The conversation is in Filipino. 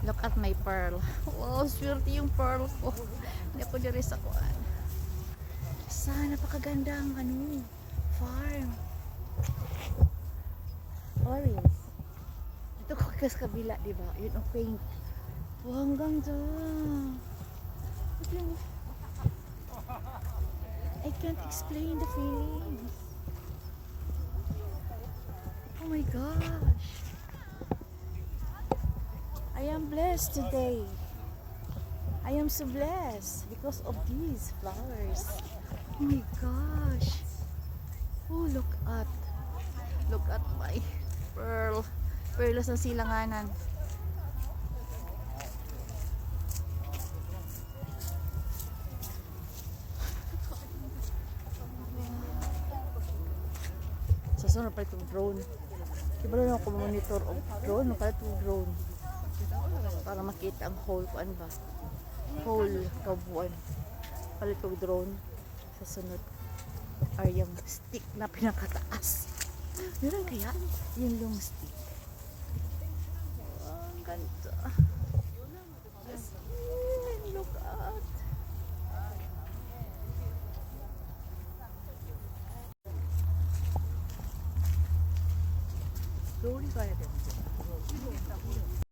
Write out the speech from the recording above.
Look at my pearl. Wow, swerte yung pearl ko. Hindi ako diri sa kuan. Napakagandang farm. Orange. Ito ko kas kabila, di ba? Yun ang pink. Wow, ang ganda. I can't explain the feelings. Oh my gosh. I am blessed today. I am so blessed because of these flowers. Oh my gosh. Oh, look at my pearl. Pearls ng silanganan. Sa sunod pa itong drone. Diba lang ako monitor o drone? Nung pala itong drone. Para makita ang whole, ano ba? Whole kabuuan. Pala itong drone. Sa sunod ay yung stick na pinakataas. Meron kaya? Yung long stick. Oh, ang ganda. Look at. Slowly kaya din.